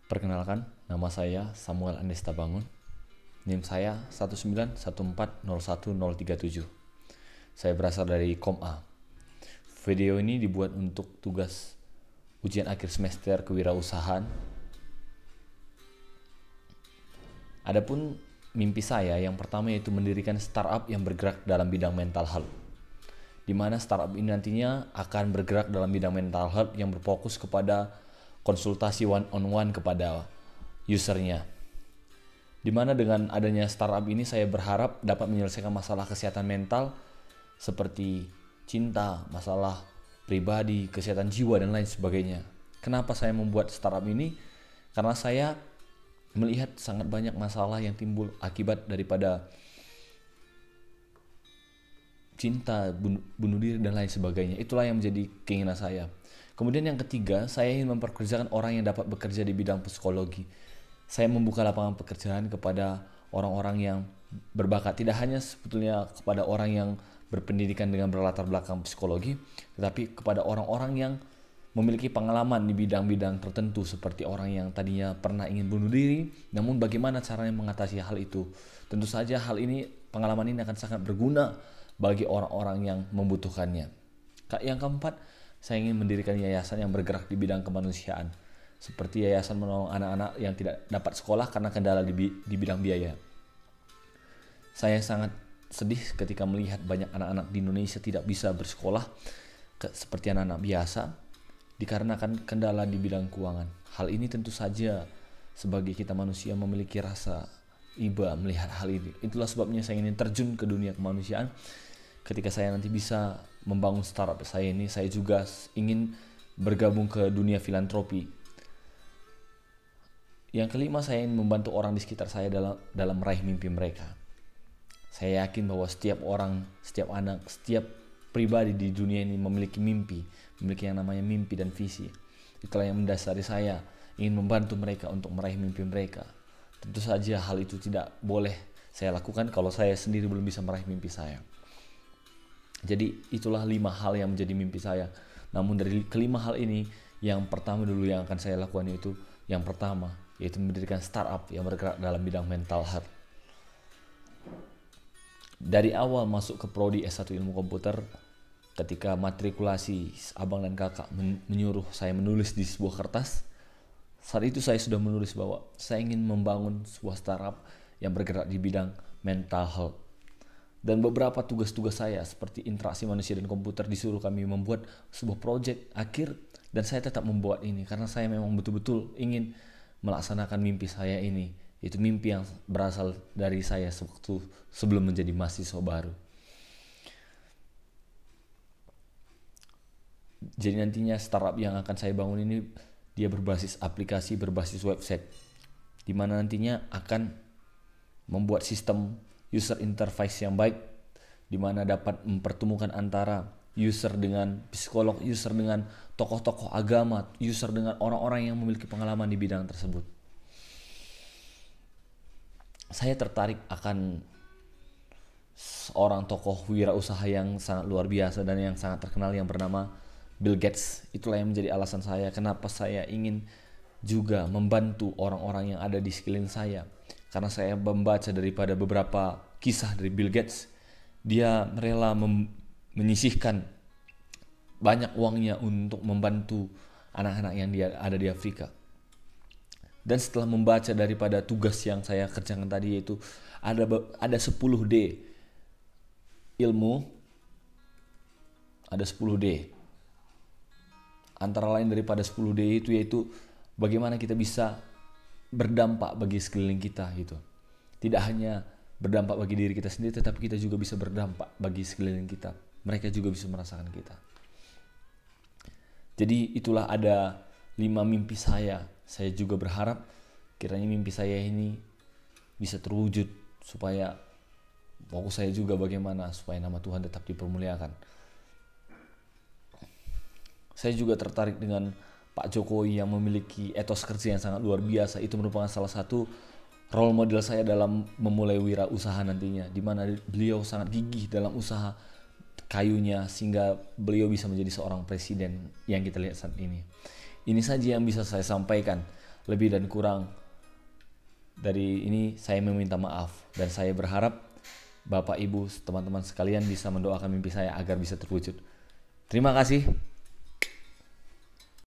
Perkenalkan, nama saya Samuel Andesta Bangun. NIM saya 191401037. Saya berasal dari KOMA. Video ini dibuat untuk tugas ujian akhir semester kewirausahaan. Adapun mimpi saya yang pertama yaitu mendirikan startup yang bergerak dalam bidang mental health, di mana startup ini nantinya akan bergerak dalam bidang mental health yang berfokus kepada konsultasi one on one kepada usernya. Di mana dengan adanya startup ini saya berharap dapat menyelesaikan masalah kesehatan mental seperti cinta, masalah pribadi, kesehatan jiwa dan lain sebagainya. Kenapa saya membuat startup ini? Karena saya melihat sangat banyak masalah yang timbul akibat daripada cinta, bunuh diri dan lain sebagainya. Itulah yang menjadi keinginan saya. Kemudian yang ketiga, saya ingin memperkerjakan orang yang dapat bekerja di bidang psikologi. Saya membuka lapangan pekerjaan kepada orang-orang yang berbakat, tidak hanya sebetulnya kepada orang yang berpendidikan dengan berlatar belakang psikologi, tetapi kepada orang-orang yang memiliki pengalaman di bidang-bidang tertentu, seperti orang yang tadinya pernah ingin bunuh diri, namun bagaimana caranya mengatasi hal itu. Tentu saja hal ini, pengalaman ini akan sangat berguna bagi orang-orang yang membutuhkannya. Yang keempat, saya ingin mendirikan yayasan yang bergerak di bidang kemanusiaan, seperti yayasan menolong anak-anak yang tidak dapat sekolah karena kendala di bidang biaya. Saya sangat sedih ketika melihat banyak anak-anak di Indonesia tidak bisa bersekolah seperti anak-anak biasa dikarenakan kendala di bidang keuangan. Hal ini tentu saja sebagai kita manusia memiliki rasa iba melihat hal ini. Itulah sebabnya saya ingin terjun ke dunia kemanusiaan. Ketika saya nanti bisa membangun startup saya ini, saya juga ingin bergabung ke dunia filantropi. Yang kelima, saya ingin membantu orang di sekitar saya dalam meraih mimpi mereka. Saya yakin bahwa setiap orang, setiap anak, setiap pribadi di dunia ini memiliki mimpi, memiliki yang namanya mimpi dan visi. Itulah yang mendasari saya ingin membantu mereka untuk meraih mimpi mereka. Tentu saja hal itu tidak boleh saya lakukan kalau saya sendiri belum bisa meraih mimpi saya. Jadi itulah 5 hal yang menjadi mimpi saya. Namun dari kelima hal ini, yang pertama dulu yang akan saya lakukan yaitu mendirikan startup yang bergerak dalam bidang mental health. Dari awal masuk ke prodi S1 Ilmu Komputer, ketika matrikulasi abang dan kakak menyuruh saya menulis di sebuah kertas, saat itu saya sudah menulis bahwa saya ingin membangun sebuah startup yang bergerak di bidang mental health. Dan beberapa tugas-tugas saya seperti interaksi manusia dan komputer disuruh kami membuat sebuah proyek akhir, dan saya tetap membuat ini karena saya memang betul-betul ingin melaksanakan mimpi saya ini. Itu mimpi yang berasal dari saya waktu sebelum menjadi mahasiswa baru. Jadi nantinya startup yang akan saya bangun ini dia berbasis aplikasi, berbasis website, di mana nantinya akan membuat sistem user interface yang baik, di mana dapat mempertemukan antara user dengan psikolog, user dengan tokoh-tokoh agama, user dengan orang-orang yang memiliki pengalaman di bidang tersebut. Saya tertarik akan seorang tokoh wirausaha yang sangat luar biasa dan yang sangat terkenal yang bernama Bill Gates. Itulah yang menjadi alasan saya kenapa saya ingin juga membantu orang-orang yang ada di sekeliling saya. Karena saya membaca daripada beberapa kisah dari Bill Gates, dia rela menyisihkan banyak uangnya untuk membantu anak-anak yang ada di Afrika. Dan setelah membaca daripada tugas yang saya kerjakan tadi, yaitu ada 10D ilmu, ada 10D. Antara lain daripada 10D itu yaitu bagaimana kita bisa berdampak bagi sekeliling kita gitu. Tidak hanya berdampak bagi diri kita sendiri, tetapi kita juga bisa berdampak bagi sekeliling kita. Mereka juga bisa merasakan kita. Jadi itulah ada 5 mimpi saya. Saya juga berharap kiranya mimpi saya ini bisa terwujud, supaya fokus saya juga bagaimana supaya nama Tuhan tetap dipermuliakan. Saya juga tertarik dengan Pak Jokowi yang memiliki etos kerja yang sangat luar biasa. Itu merupakan salah satu role model saya dalam memulai wirausaha nantinya, di mana beliau sangat gigih dalam usaha kayunya sehingga beliau bisa menjadi seorang presiden yang kita lihat saat ini. Ini saja yang bisa saya sampaikan. lebih dan kurang dari ini saya meminta maaf, dan saya berharap Bapak Ibu teman-teman sekalian bisa mendoakan mimpi saya agar bisa terwujud. Terima kasih.